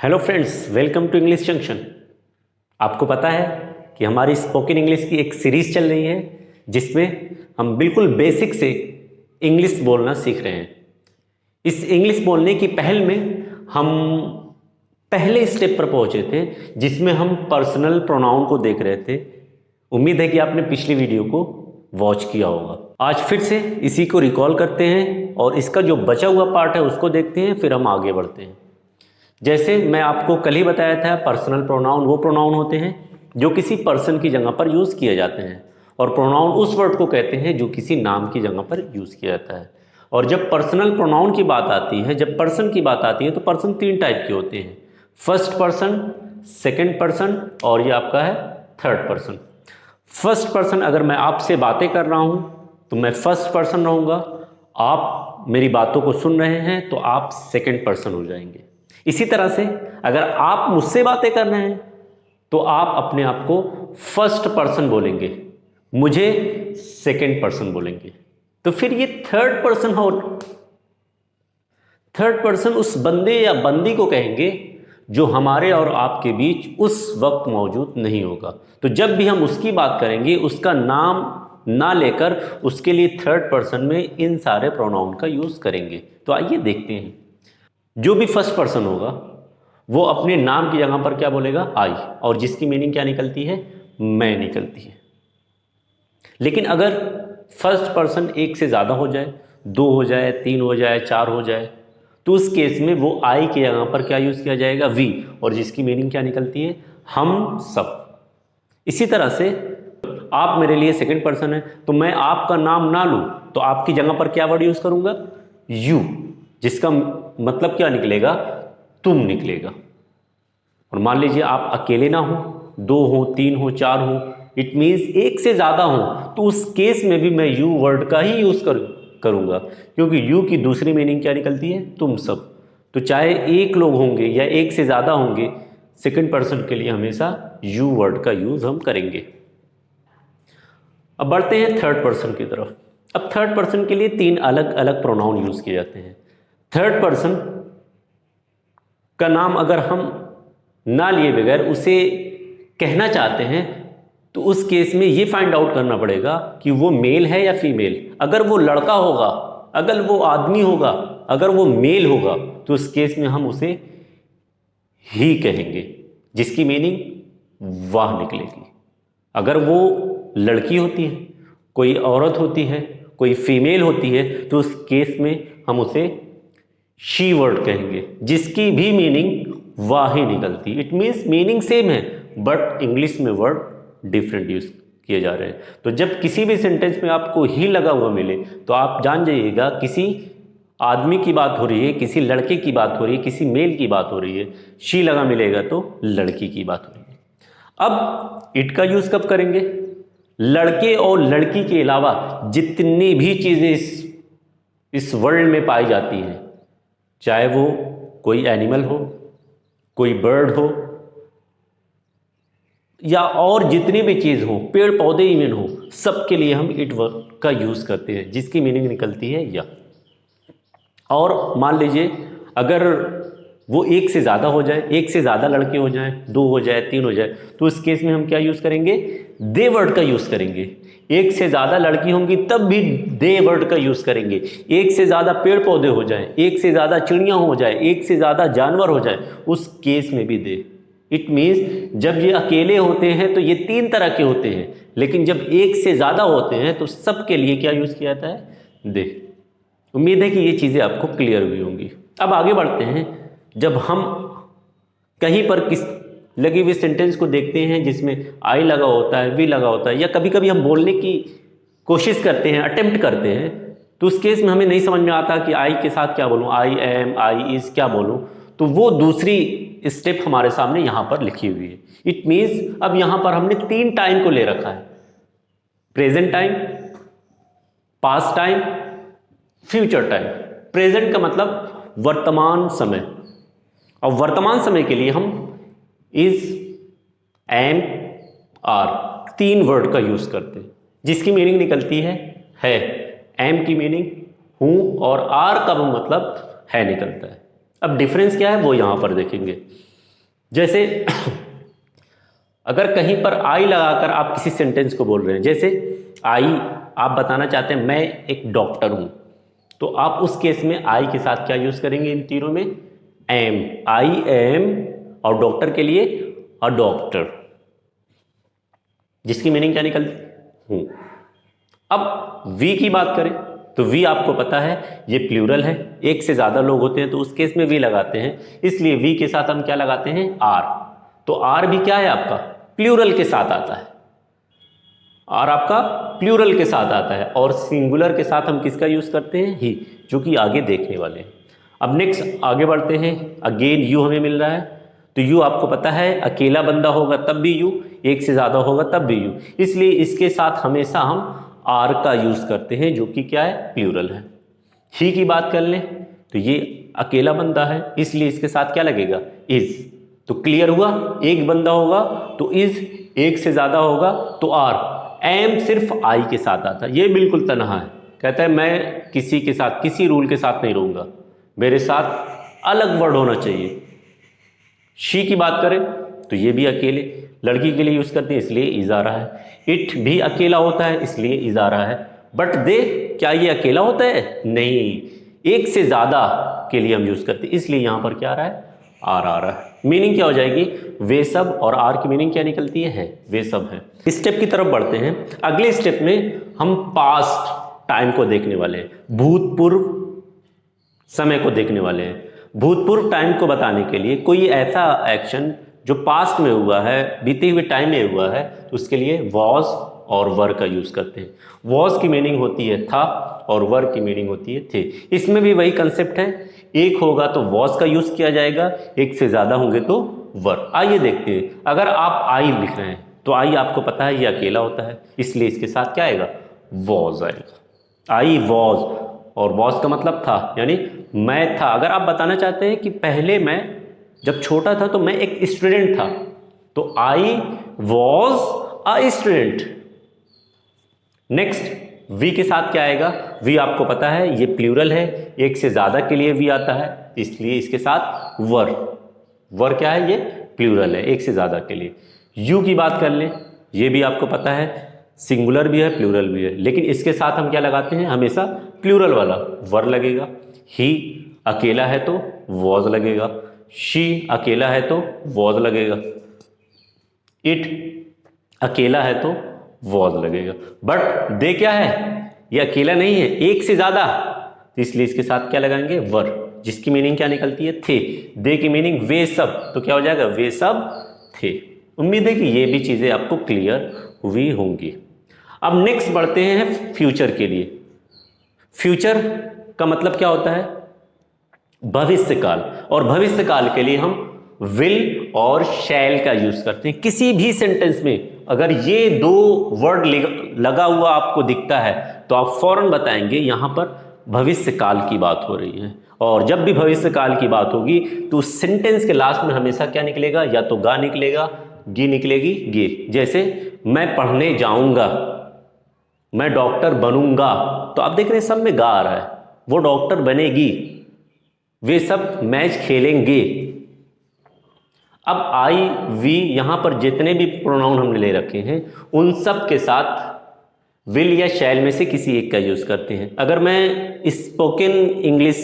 Hello friends, welcome to English Junction. आपको पता है कि हमारी स्पोकन इंग्लिश की एक सीरीज़ चल रही है जिसमें हम बिल्कुल बेसिक से इंग्लिश बोलना सीख रहे हैं। इस इंग्लिश बोलने की पहल में हम पहले स्टेप पर पहुंचे थे जिसमें हम पर्सनल प्रोनाउन को देख रहे थे। उम्मीद है कि आपने पिछली वीडियो को वॉच किया होगा। आज फिर से इसी को रिकॉल करते हैं और इसका जो बचा हुआ पार्ट है उसको देखते हैं, फिर हम आगे बढ़ते हैं। जैसे मैं आपको कल ही बताया था, पर्सनल प्रोनाउन वो प्रोनाउन होते हैं जो किसी पर्सन की जगह पर यूज़ किए जाते हैं, और प्रोनाउन उस वर्ड को कहते हैं जो किसी नाम की जगह पर यूज़ किया जाता है। और जब पर्सनल प्रोनाउन की बात आती है, जब पर्सन की बात आती है, तो पर्सन तीन टाइप के होते हैं: फर्स्ट पर्सन, सेकेंड पर्सन और ये आपका है थर्ड पर्सन। फर्स्ट पर्सन, अगर मैं आपसे बातें कर रहा हूँ तो मैं फर्स्ट पर्सन रहूँगा, आप मेरी बातों को सुन रहे हैं तो आप सेकेंड पर्सन हो जाएंगे। इसी तरह से अगर आप मुझसे बातें कर रहे हैं तो आप अपने आप को फर्स्ट पर्सन बोलेंगे, मुझे सेकेंड पर्सन बोलेंगे। तो फिर ये थर्ड पर्सन हो, थर्ड पर्सन उस बंदे या बंदी को कहेंगे जो हमारे और आपके बीच उस वक्त मौजूद नहीं होगा। तो जब भी हम उसकी बात करेंगे उसका नाम ना लेकर उसके लिए थर्ड पर्सन में इन सारे प्रोनाउन का यूज़ करेंगे। तो आइए देखते हैं। जो भी फर्स्ट पर्सन होगा वो अपने नाम की जगह पर क्या बोलेगा? आई, और जिसकी मीनिंग क्या निकलती है? मैं निकलती है। लेकिन अगर फर्स्ट पर्सन एक से ज़्यादा हो जाए, दो हो जाए, तीन हो जाए, चार हो जाए, तो उस केस में वो आई की जगह पर क्या यूज़ किया जाएगा? वी, और जिसकी मीनिंग क्या निकलती है? हम सब। इसी तरह से आप मेरे लिए सेकंड पर्सन है, तो मैं आपका नाम ना लूँ तो आपकी जगह पर क्या वर्ड यूज़ करूँगा? यू, जिसका मतलब क्या निकलेगा? तुम निकलेगा। और मान लीजिए आप अकेले ना हो, दो हो, तीन हो, चार हो, इट मीन्स एक से ज़्यादा हो, तो उस केस में भी मैं यू वर्ड का ही यूज़ करूँगा, क्योंकि यू की दूसरी मीनिंग क्या निकलती है? तुम सब। तो चाहे एक लोग होंगे या एक से ज़्यादा होंगे, सेकंड पर्सन के लिए हमेशा यू वर्ड का यूज़ हम करेंगे। अब बढ़ते हैं थर्ड पर्सन की तरफ। अब थर्ड पर्सन के लिए तीन अलग अलग प्रोनाउन यूज़ किए जाते हैं। थर्ड पर्सन का नाम अगर हम ना लिए बगैर उसे कहना चाहते हैं तो उस केस में ये फाइंड आउट करना पड़ेगा कि वो मेल है या फीमेल। अगर वो लड़का होगा, अगर वो आदमी होगा, अगर वो मेल होगा, तो उस केस में हम उसे ही कहेंगे, जिसकी मीनिंग वाह निकलेगी। अगर वो लड़की होती है, कोई औरत होती है, कोई फीमेल होती है, तो उस केस में हम उसे शी वर्ड कहेंगे, जिसकी भी मीनिंग वाह ही निकलती। इट मीन्स मीनिंग सेम है बट इंग्लिश में वर्ड डिफरेंट यूज किए जा रहे हैं। तो जब किसी भी सेंटेंस में आपको ही लगा हुआ मिले तो आप जान जाइएगा किसी आदमी की बात हो रही है, किसी लड़के की बात हो रही है, किसी मेल की बात हो रही है। शी लगा मिलेगा तो लड़की की बात हो रही है। अब इट का यूज कब करेंगे? लड़के और लड़की के अलावा जितनी भी चीजें इस वर्ल्ड में पाई जाती हैं, चाहे वो कोई एनिमल हो, कोई बर्ड हो, या और जितनी भी चीज़ हो, पेड़ पौधे इवन हो, सबके लिए हम इट वर्ड का यूज़ करते हैं, जिसकी मीनिंग निकलती है या। और मान लीजिए अगर वो एक से ज़्यादा हो जाए, एक से ज़्यादा लड़के हो जाएं, दो हो जाए, तीन हो जाए, तो उस केस में हम क्या यूज़ करेंगे? दे वर्ड का यूज़ करेंगे। एक से ज़्यादा लड़की होंगी तब भी दे वर्ड का यूज़ करेंगे। एक से ज़्यादा पेड़ पौधे हो जाएं, एक से ज़्यादा चिड़ियाँ हो जाए, एक से ज़्यादा जानवर हो जाए, उस केस में भी दे। इट मीन्स जब ये अकेले होते हैं तो ये तीन तरह के होते हैं, लेकिन जब एक से ज़्यादा होते हैं तो सबके लिए क्या यूज़ किया जाता है? दे। उम्मीद है कि ये चीज़ें आपको क्लियर हुई होंगी। अब आगे बढ़ते हैं। जब हम कहीं पर किस लगी हुई सेंटेंस को देखते हैं जिसमें आई लगा होता है, वी लगा होता है, या कभी कभी हम बोलने की कोशिश करते हैं, अटेम्प्ट करते हैं, तो उस केस में हमें नहीं समझ में आता कि आई के साथ क्या बोलूँ, आई एम, आई इज़ क्या बोलूँ, तो वो दूसरी स्टेप हमारे सामने यहाँ पर लिखी हुई है। इट मीन्स अब यहाँ पर हमने तीन टाइम को ले रखा है: present time, past time, future time. Present का मतलब वर्तमान समय, और वर्तमान समय के लिए हम इज, एम, आर तीन वर्ड का यूज करते हैं, जिसकी मीनिंग निकलती है। एम की मीनिंग हूं और आर का मतलब है निकलता है। अब डिफरेंस क्या है वो यहां पर देखेंगे। जैसे अगर कहीं पर आई लगाकर आप किसी सेंटेंस को बोल रहे हैं, जैसे आई आप बताना चाहते हैं मैं एक डॉक्टर हूं, तो आप उस केस में आई के साथ क्या यूज करेंगे इन तीनों में? एम, आई एम, और डॉक्टर के लिए अ डॉक्टर, जिसकी मीनिंग क्या निकलती हूं। अब वी की बात करें तो वी आपको पता है ये प्लूरल है, एक से ज्यादा लोग होते हैं तो उस केस में वी लगाते हैं, इसलिए वी के साथ हम क्या लगाते हैं? आर। तो आर भी क्या है आपका? प्लूरल के साथ आता है, आर आपका प्लूरल के साथ आता है, और सिंगुलर के साथ हम किसका यूज करते हैं? ही, जो कि आगे देखने वाले हैं। अब नेक्स्ट आगे बढ़ते हैं, अगेन यू हमें मिल रहा है, तो यू आपको पता है अकेला बंदा होगा तब भी यू, एक से ज्यादा होगा तब भी यू, इसलिए इसके साथ हमेशा हम आर का यूज करते हैं, जो कि क्या है? प्लूरल है। ही की बात कर लें तो ये अकेला बंदा है, इसलिए इसके साथ क्या लगेगा? इज। तो क्लियर हुआ, एक बंदा होगा तो इज, एक से ज्यादा होगा तो आर। एम सिर्फ आई के साथ आता है, ये बिल्कुल तनहा है, कहता है मैं किसी के साथ, किसी रूल के साथ नहीं रहूंगा, मेरे साथ अलग वर्ड होना चाहिए। शी की बात करें तो ये भी अकेले लड़की के लिए यूज करते हैं, इसलिए इज आ रहा है। इट भी अकेला होता है, इसलिए इज आ रहा है। बट दे, क्या ये अकेला होता है? नहीं, एक से ज्यादा के लिए हम यूज करते हैं, इसलिए यहां पर क्या आ रहा है? आर आ रहा है। मीनिंग क्या हो जाएगी? वे सब, और आर की मीनिंग क्या निकलती है? वे सब है। स्टेप की तरफ बढ़ते हैं। अगले स्टेप में हम पास्ट टाइम को देखने वाले हैं, भूतपूर्व समय को देखने वाले हैं। भूतपूर्व टाइम को बताने के लिए कोई ऐसा एक्शन जो पास्ट में हुआ है, बीते हुए टाइम में हुआ है, तो उसके लिए वॉज और वर का यूज करते हैं। वॉज की मीनिंग होती है था, और वर की मीनिंग होती है थे। इसमें भी वही कंसेप्ट है, एक होगा तो वॉज का यूज किया जाएगा, एक से ज्यादा होंगे तो वर। आइए देखते हैं, अगर आप आई लिख रहे हैं तो आई आपको पता है ये अकेला होता है, इसलिए इसके साथ क्या आएगा? वॉज आएगा। आई वॉज, और वॉज का मतलब था, यानी मैं था। अगर आप बताना चाहते हैं कि पहले मैं जब छोटा था तो मैं एक स्टूडेंट था, तो I was a student. Next, we के साथ क्या आएगा? वी आपको पता है ये प्लूरल है, एक से ज्यादा के लिए वी आता है, इसलिए इसके साथ वर। वर क्या है? ये प्लूरल है, एक से ज्यादा के लिए। यू की बात कर लें, ये भी आपको पता है सिंगुलर भी है प्लूरल भी है, लेकिन इसके साथ हम क्या लगाते हैं? हमेशा प्लूरल वाला वर लगेगा। ही अकेला है तो वॉज लगेगा, शी अकेला है तो वॉज लगेगा, इट अकेला है तो वॉज लगेगा। बट दे क्या है? ये अकेला नहीं है, एक से ज्यादा, तो इसलिए इसके साथ क्या लगाएंगे? वर, जिसकी मीनिंग क्या निकलती है? थे। दे की मीनिंग वे सब, तो क्या हो जाएगा? वे सब थे। उम्मीद है कि ये भी चीजें आपको क्लियर हुई होंगी। अब नेक्स्ट बढ़ते हैं फ्यूचर के लिए। फ्यूचर का मतलब क्या होता है? भविष्य काल, और भविष्य काल के लिए हम विल और शैल का यूज करते हैं। किसी भी सेंटेंस में अगर ये दो वर्ड लगा हुआ आपको दिखता है तो आप फौरन बताएंगे यहां पर भविष्य काल की बात हो रही है। और जब भी भविष्य काल की बात होगी तो उस सेंटेंस के लास्ट में हमेशा क्या निकलेगा? या तो गा निकलेगा, गी निकलेगी, गे। जैसे मैं पढ़ने जाऊंगा, मैं डॉक्टर बनूंगा, तो आप देख रहे हैं सब में गा आ रहा है। वो डॉक्टर बनेगी, वे सब मैच खेलेंगे। अब आई वी यहां पर जितने भी प्रोनाउन हमने ले रखे हैं उन सब के साथ विल या शैल में से किसी एक का यूज करते हैं। अगर मैं स्पोकन इंग्लिश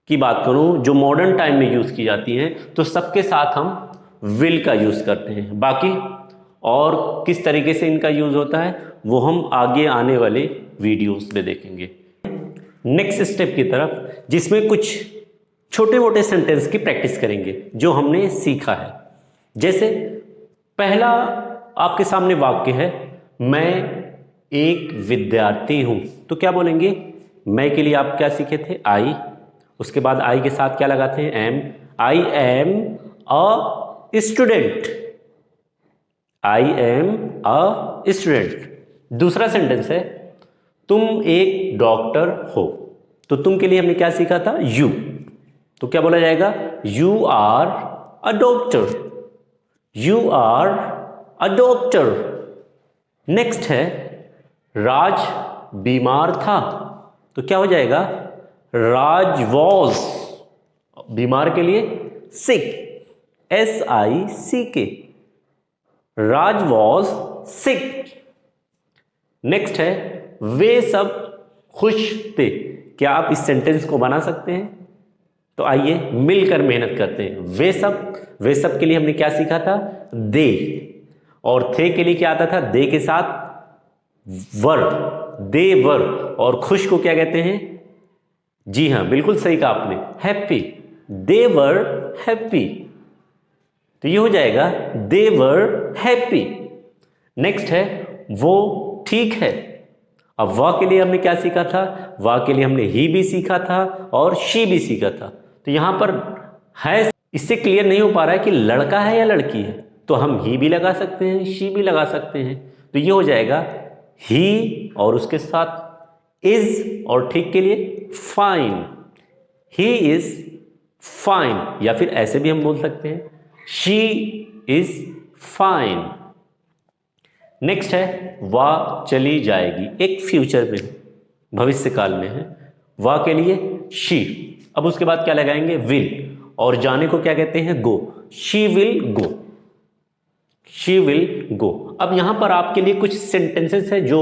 की बात करूं जो मॉडर्न टाइम में यूज की जाती है तो सबके साथ हम विल का यूज करते हैं। बाकी और किस तरीके से इनका यूज होता है वो हम आगे आने वाले वीडियोस में देखेंगे। नेक्स्ट स्टेप की तरफ, जिसमें कुछ छोटे मोटे सेंटेंस की प्रैक्टिस करेंगे जो हमने सीखा है। जैसे पहला आपके सामने वाक्य है, मैं एक विद्यार्थी हूं, तो क्या बोलेंगे? मैं के लिए आप क्या सीखे थे? आई। उसके बाद आई के साथ क्या लगाते हैं? Am. I am a student, I am a student. दूसरा सेंटेंस है, तुम एक डॉक्टर हो, तो तुम के लिए हमने क्या सीखा था? यू, तो क्या बोला जाएगा? You are a doctor, you are a doctor. Next है, राज बीमार था, तो क्या हो जाएगा? राज वॉज, बीमार के लिए सिक, SICK, Raj was sick. Next है वे सब खुश थे। क्या आप इस सेंटेंस को बना सकते हैं? तो आइए मिलकर मेहनत करते हैं। वे सब के लिए हमने क्या सीखा था? दे। और थे के लिए क्या आता था? दे के साथ वर, दे वर। और खुश को क्या कहते हैं? जी हां, बिल्कुल सही कहा आपने, हैप्पी। They were happy. तो ये हो जाएगा दे वर हैप्पी। नेक्स्ट है वो ठीक है। अब वह के लिए हमने क्या सीखा था? वह के लिए हमने ही भी सीखा था और शी भी सीखा था। तो यहां पर है, इससे क्लियर नहीं हो पा रहा है कि लड़का है या लड़की है, तो हम ही भी लगा सकते हैं, शी भी लगा सकते हैं। तो ये हो जाएगा ही और उसके साथ इज, और ठीक के लिए फाइन। ही इज फाइन, या फिर ऐसे भी हम बोल सकते हैं शी इज फाइन। नेक्स्ट है वह चली जाएगी। एक फ्यूचर में, भविष्य काल में है। वह के लिए शी। अब उसके बाद क्या लगाएंगे? विल। और जाने को क्या कहते हैं? Go. She will go. She will go. अब यहां पर आपके लिए कुछ सेंटेंसेस है जो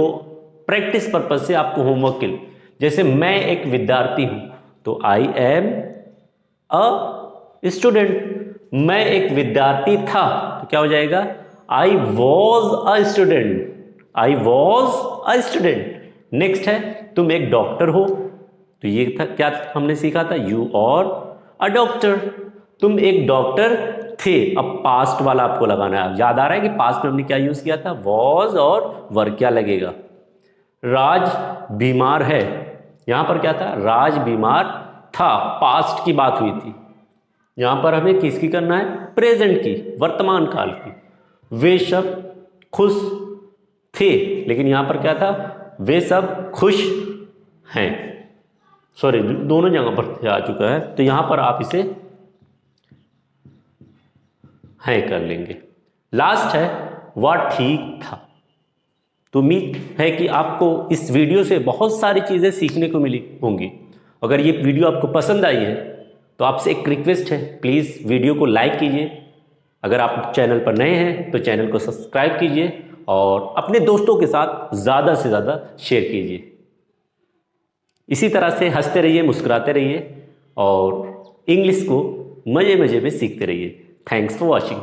प्रैक्टिस पर्पज से आपको होमवर्क के लिए, जैसे मैं एक विद्यार्थी हूं, तो आई एम अ स्टूडेंट। मैं एक विद्यार्थी था, तो क्या हो जाएगा? आई was a student. I was a student. Next है तुम एक डॉक्टर हो, तो ये था क्या हमने सीखा था? You are a doctor. तुम एक डॉक्टर थे। अब पास्ट वाला आपको लगाना है। याद आ रहा है कि पास्ट में हमने क्या यूज किया था? वॉज और वर क्या लगेगा? राज बीमार है। यहां पर क्या था? राज बीमार था, पास्ट की बात हुई थी। यहां पर हमें किसकी करना है? प्रेजेंट की, वर्तमान काल की। वे सब खुश थे, लेकिन यहां पर क्या था? वे सब खुश हैं। सॉरी, दोनों जगह पर आ चुका है, तो यहां पर आप इसे है कर लेंगे। लास्ट है वह ठीक था। तो उम्मीद है कि आपको इस वीडियो से बहुत सारी चीज़ें सीखने को मिली होंगी। अगर ये वीडियो आपको पसंद आई है तो आपसे एक रिक्वेस्ट है, प्लीज़ वीडियो को लाइक कीजिए। अगर आप चैनल पर नए हैं तो चैनल को सब्सक्राइब कीजिए और अपने दोस्तों के साथ ज़्यादा से ज़्यादा शेयर कीजिए। इसी तरह से हंसते रहिए, मुस्कुराते रहिए और इंग्लिश को मज़े मज़े में सीखते रहिए। Thanks for watching.